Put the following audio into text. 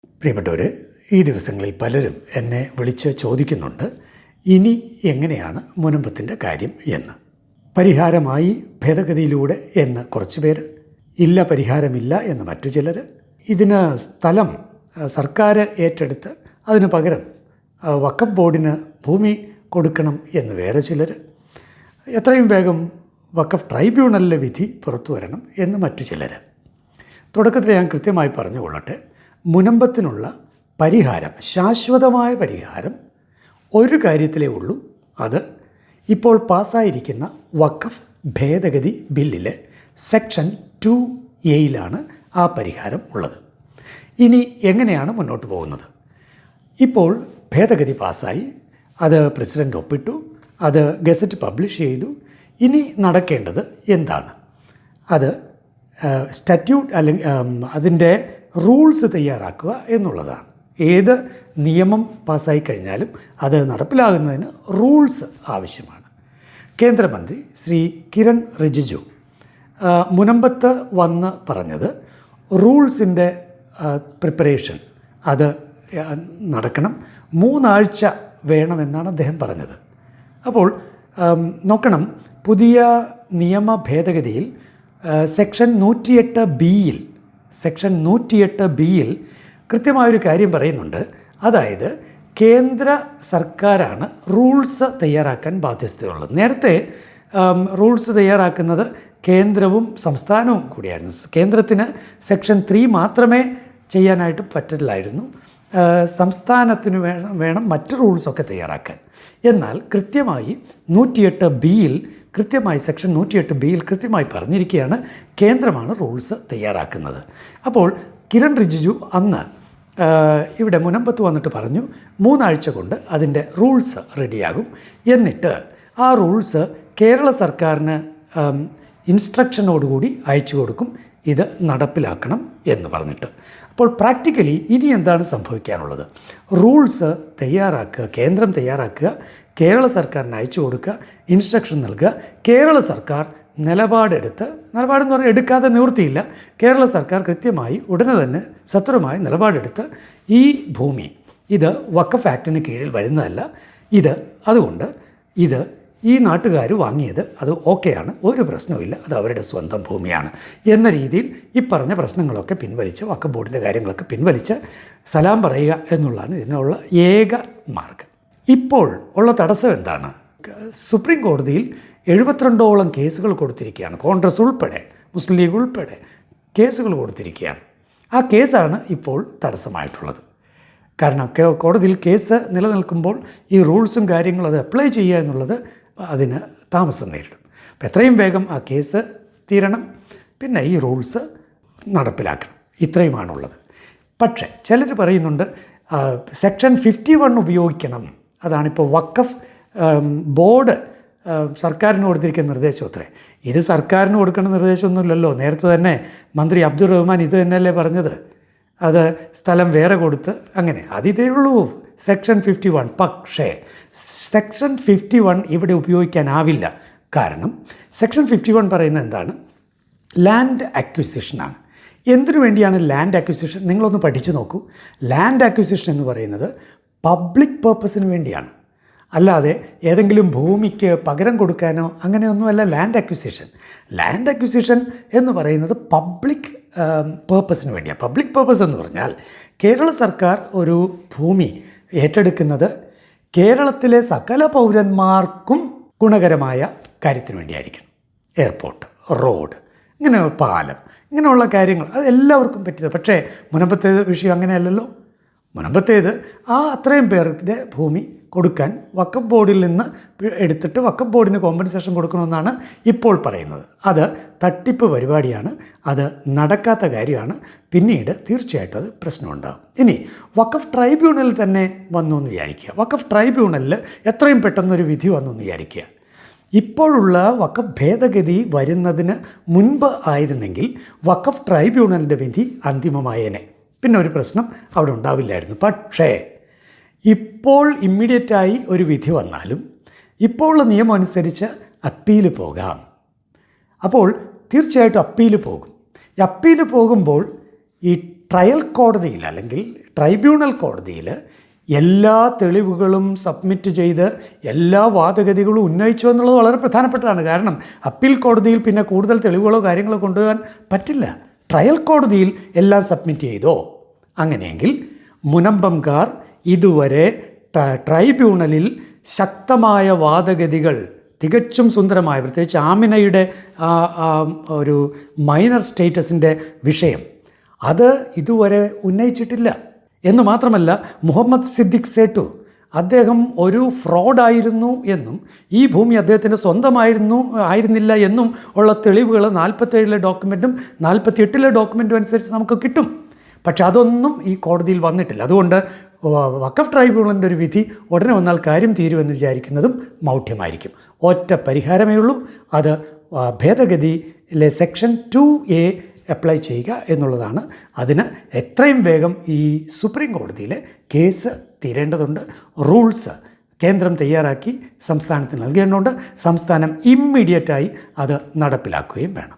പ്രിയപ്പെട്ടവർ, ഈ ദിവസങ്ങളിൽ പലരും എന്നെ വിളിച്ച് ചോദിക്കുന്നുണ്ട്, ഇനി എങ്ങനെയാണ് മുനമ്പത്തിൻ്റെ കാര്യം എന്ന്. പരിഹാരമായി ഭേദഗതിയിലൂടെ എന്ന് കുറച്ച് പേര്, ഇല്ല പരിഹാരമില്ല എന്ന് മറ്റു ചിലർ, ഇതിന് സ്ഥലം സർക്കാർ ഏറ്റെടുത്ത് അതിന് പകരം വഖഫ് ബോർഡിന് ഭൂമി കൊടുക്കണം എന്ന് വേറെ ചിലർ, എത്രയും വേഗം വഖഫ് ട്രൈബ്യൂണലിലെ വിധി പുറത്തു വരണം എന്ന് മറ്റു ചിലർ. തുടക്കത്തിൽ ഞാൻ കൃത്യമായി പറഞ്ഞുകൊള്ളട്ടെ, മുനമ്പത്തിനുള്ള പരിഹാരം, ശാശ്വതമായ പരിഹാരം ഒരു കാര്യത്തിലേ ഉള്ളൂ. അത് ഇപ്പോൾ പാസ്സായിരിക്കുന്ന വഖഫ് ഭേദഗതി ബില്ലിലെ സെക്ഷൻ 2A ആ പരിഹാരം ഉള്ളത്. ഇനി എങ്ങനെയാണ് മുന്നോട്ട് പോകുന്നത്? ഇപ്പോൾ ഭേദഗതി പാസ്സായി, അത് പ്രസിഡൻ്റ് ഒപ്പിട്ടു, അത് ഗസറ്റ് പബ്ലിഷ് ചെയ്തു. ഇനി നടക്കേണ്ടത് എന്താണ്? അത് സ്റ്റാറ്റ്യൂട്ട് അല്ലെങ്കിൽ അതിൻ്റെ റൂൾസ് തയ്യാറാക്കുക എന്നുള്ളതാണ്. ഏത് നിയമം പാസ്സായി കഴിഞ്ഞാലും അത് നടപ്പിലാകുന്നതിന് റൂൾസ് ആവശ്യമാണ്. കേന്ദ്രമന്ത്രി ശ്രീ കിരൺ റിജിജു മുനമ്പത്ത് വന്ന് പറഞ്ഞത് റൂൾസിൻ്റെ പ്രിപ്പറേഷൻ അത് നടക്കണം, 3 ആഴ്ച വേണമെന്നാണ് അദ്ദേഹം പറഞ്ഞത്. അപ്പോൾ നോക്കണം, പുതിയ നിയമ ഭേദഗതിയിൽ സെക്ഷൻ 108B കൃത്യമായൊരു കാര്യം പറയുന്നുണ്ട്. അതായത് കേന്ദ്ര സർക്കാരാണ് റൂൾസ് തയ്യാറാക്കാൻ ബാധ്യതയുള്ളത്. നേരത്തെ റൂൾസ് തയ്യാറാക്കുന്നത് കേന്ദ്രവും സംസ്ഥാനവും കൂടിയായിരുന്നു. കേന്ദ്രത്തിന് സെക്ഷൻ 3 മാത്രമേ ചെയ്യാനായിട്ട് പറ്റില്ലായിരുന്നു. സംസ്ഥാനത്തിന് വേണം മറ്റ് റൂൾസൊക്കെ തയ്യാറാക്കാൻ. എന്നാൽ കൃത്യമായി 108B കൃത്യമായി സെക്ഷൻ 108B കൃത്യമായി പറഞ്ഞിരിക്കുകയാണ്, കേന്ദ്രമാണ് റൂൾസ് തയ്യാറാക്കുന്നത്. അപ്പോൾ കിരൺ റിജിജു അന്ന് ഇവിടെ മുനമ്പത്ത് വന്നിട്ട് പറഞ്ഞു, 3 ആഴ്ച കൊണ്ട് അതിൻ്റെ റൂൾസ് റെഡിയാകും. എന്നിട്ട് ആ റൂൾസ് കേരള സർക്കാരിന് ഇൻസ്ട്രക്ഷനോടുകൂടി അയച്ചു കൊടുക്കും, ഇത് നടപ്പിലാക്കണം എന്ന് പറഞ്ഞിട്ട്. അപ്പോൾ പ്രാക്ടിക്കലി ഇനി എന്താണ് സംഭവിക്കാനുള്ളത്? റൂൾസ് തയ്യാറാക്കുക, കേന്ദ്രം തയ്യാറാക്കുക, കേരള സർക്കാരിന് അയച്ചു കൊടുക്കുക, ഇൻസ്ട്രക്ഷൻ നൽകുക, കേരള സർക്കാർ നിലപാടെന്ന് പറഞ്ഞാൽ എടുക്കാതെ നിവൃത്തിയില്ല. കേരള സർക്കാർ കൃത്യമായി ഉടനെ തന്നെ സത്വരമായി നിലപാടെടുത്ത് ഈ ഭൂമി ഇത് വഖഫ് ആക്ടിന് കീഴിൽ വരുന്നതല്ല, അതുകൊണ്ട് ഈ നാട്ടുകാർ വാങ്ങിയത് അത് ഓക്കെയാണ്, ഒരു പ്രശ്നവുമില്ല, അത് അവരുടെ സ്വന്തം ഭൂമിയാണ് എന്ന രീതിയിൽ ഈ പറഞ്ഞ പ്രശ്നങ്ങളൊക്കെ പിൻവലിച്ച്, വഖഫ് ബോർഡിൻ്റെ കാര്യങ്ങളൊക്കെ പിൻവലിച്ച് സലാം പറയുക എന്നുള്ളതാണ് ഇതിനുള്ള ഏക മാർഗം. ഇപ്പോൾ ഉള്ള തടസ്സം എന്താണ്? സുപ്രീം കോടതിയിൽ 72ഓളം കേസുകൾ കൊടുത്തിരിക്കുകയാണ്. കോൺഗ്രസ് ഉൾപ്പെടെ, മുസ്ലിം ലീഗ് ഉൾപ്പെടെ കേസുകൾ കൊടുത്തിരിക്കുകയാണ്. ആ കേസാണ് ഇപ്പോൾ തടസ്സമായിട്ടുള്ളത്. കാരണം കോടതിയിൽ കേസ് നിലനിൽക്കുമ്പോൾ ഈ റൂൾസും കാര്യങ്ങളും അത് അപ്ലൈ ചെയ്യുക എന്നുള്ളത് അതിന് താമസം നേരിടും. അപ്പോൾ എത്രയും വേഗം ആ കേസ് തീരണം, പിന്നെ ഈ റൂൾസ് നടപ്പിലാക്കണം. ഇത്രയുമാണുള്ളത്. പക്ഷേ ചിലർ പറയുന്നുണ്ട് സെക്ഷൻ 51 ഉപയോഗിക്കണം. അതാണിപ്പോൾ വഖഫ് ബോർഡ് സർക്കാരിന് കൊടുത്തിരിക്കുന്ന നിർദ്ദേശം അത്രേ. ഇത് സർക്കാരിന് കൊടുക്കേണ്ട നിർദ്ദേശമൊന്നുമില്ലല്ലോ. നേരത്തെ തന്നെ മന്ത്രി അബ്ദുൾ റഹ്മാൻ ഇത് തന്നെയല്ലേ പറഞ്ഞത്, അത് സ്ഥലം വേറെ കൊടുത്ത് അങ്ങനെ അതിതേ ഉള്ളൂ സെക്ഷൻ 51. പക്ഷേ സെക്ഷൻ 51 ഇവിടെ ഉപയോഗിക്കാനാവില്ല. കാരണം സെക്ഷൻ 51 പറയുന്നത് എന്താണ്? ലാൻഡ് അക്വിസിഷനാണ്. എന്തിനു വേണ്ടിയാണ് ലാൻഡ് അക്വിസിഷൻ? നിങ്ങളൊന്ന് പഠിച്ചു നോക്കൂ. ലാൻഡ് അക്വിസിഷൻ എന്ന് പറയുന്നത് പബ്ലിക് പർപ്പസിന് വേണ്ടിയാണ്, അല്ലാതെ ഏതെങ്കിലും ഭൂമിക്ക് പകരം കൊടുക്കാനോ അങ്ങനെയൊന്നുമല്ല ലാൻഡ് അക്വിസിഷൻ. ലാൻഡ് അക്വിസിഷൻ എന്ന് പറയുന്നത് പബ്ലിക് പേർപ്പസിന് വേണ്ടിയാണ്. പബ്ലിക് പേർപ്പസ് എന്ന് പറഞ്ഞാൽ കേരള സർക്കാർ ഒരു ഭൂമി ഏറ്റെടുക്കുന്നത് കേരളത്തിലെ സകല പൗരന്മാർക്കും ഗുണകരമായ കാര്യത്തിന് വേണ്ടിയായിരിക്കണം. എയർപോർട്ട്, റോഡ്, ഇങ്ങനെ പാലം, ഇങ്ങനെയുള്ള കാര്യങ്ങൾ അത് എല്ലാവർക്കും പറ്റിയത്. പക്ഷേ മുനമ്പത്തേത് വിഷയം അങ്ങനെയല്ലല്ലോ. മുനമ്പത്തേത് അത്രയും പേരുടെ ഭൂമി കൊടുക്കാൻ വഖഫ് ബോർഡിൽ നിന്ന് എടുത്തിട്ട് വഖഫ് ബോർഡിന് കോമ്പൻസേഷൻ കൊടുക്കണമെന്നാണ് ഇപ്പോൾ പറയുന്നത്. അത് തട്ടിപ്പ് പരിപാടിയാണ്, അത് നടക്കാത്ത കാര്യമാണ്. പിന്നീട് തീർച്ചയായിട്ടും അത് പ്രശ്നമുണ്ടാകും. ഇനി വഖഫ് ട്രൈബ്യൂണൽ തന്നെ വന്നു എന്ന് വിചാരിക്കുക. വഖഫ് ട്രൈബ്യൂണലിൽ എത്രയും പെട്ടെന്നൊരു വിധി വന്നു എന്ന് വിചാരിക്കുക. ഇപ്പോഴുള്ള വഖഫ് ഭേദഗതി വരുന്നതിന് മുൻപ് ആയിരുന്നെങ്കിൽ വഖഫ് ട്രൈബ്യൂണലിൻ്റെ വിധി അന്തിമമായേനെ, പിന്നെ ഒരു പ്രശ്നം അവിടെ ഉണ്ടാവില്ലായിരുന്നു. പക്ഷേ ഇപ്പോൾ ഇമ്മീഡിയറ്റായി ഒരു വിധി വന്നാലും ഇപ്പോഴുള്ള നിയമം അനുസരിച്ച് അപ്പീൽ പോകാം. അപ്പോൾ തീർച്ചയായിട്ടും അപ്പീൽ പോകും. ഈ അപ്പീൽ പോകുമ്പോൾ ഈ ട്രയൽ കോടതിയിൽ അല്ലെങ്കിൽ ട്രൈബ്യൂണൽ കോടതിയിൽ എല്ലാ തെളിവുകളും സബ്മിറ്റ് ചെയ്ത് എല്ലാ വാദഗതികളും ഉന്നയിച്ചു എന്നുള്ളത് വളരെ പ്രധാനപ്പെട്ടതാണ്. കാരണം അപ്പീൽ കോടതിയിൽ പിന്നെ കൂടുതൽ തെളിവുകളോ കാര്യങ്ങളോ കൊണ്ടുപോകാൻ പറ്റില്ല. ട്രയൽ കോടതിയിൽ എല്ലാം സബ്മിറ്റ് ചെയ്തോ? അങ്ങനെയെങ്കിൽ മുനമ്പംകാർ ഇതുവരെ ട്രൈബ്യൂണലിൽ ശക്തമായ വാദഗതികൾ തികച്ചും സുന്ദരമായ, പ്രത്യേകിച്ച് ആമിനയുടെ ഒരു മൈനർ സ്റ്റേറ്റസിൻ്റെ വിഷയം അത് ഇതുവരെ ഉന്നയിച്ചിട്ടില്ല. എന്ന് മാത്രമല്ല, മുഹമ്മദ് സിദ്ദിഖ് സേട്ടു അദ്ദേഹം ഒരു ഫ്രോഡായിരുന്നു എന്നും ഈ ഭൂമി അദ്ദേഹത്തിൻ്റെ ആയിരുന്നില്ല എന്നും ഉള്ള തെളിവുകൾ 47 ഡോക്യുമെൻറ്റും 48 ഡോക്യുമെൻറ്റും അനുസരിച്ച് നമുക്ക് കിട്ടും. പക്ഷെ അതൊന്നും ഈ കോടതിയിൽ വന്നിട്ടില്ല. അതുകൊണ്ട് വഖഫ് ട്രൈബ്യൂണലിൻ്റെ ഒരു വിധി ഉടനെ വന്നാൽ കാര്യം തീരുമെന്ന് വിചാരിക്കുന്നതും മൗഢ്യമായിരിക്കും. ഒറ്റ പരിഹാരമേ ഉള്ളൂ, അത് ഭേദഗതിയിലെ സെക്ഷൻ 2A അപ്ലൈ ചെയ്യുക എന്നുള്ളതാണ്. അതിന് എത്രയും വേഗം ഈ സുപ്രീം കോടതിയിലെ കേസ് തീരേണ്ടതുണ്ട്. റൂൾസ് കേന്ദ്രം തയ്യാറാക്കി സംസ്ഥാനത്തിന് നൽകേണ്ടതുണ്ട്. സംസ്ഥാനം ഇമ്മീഡിയറ്റായി അത് നടപ്പിലാക്കുകയും വേണം.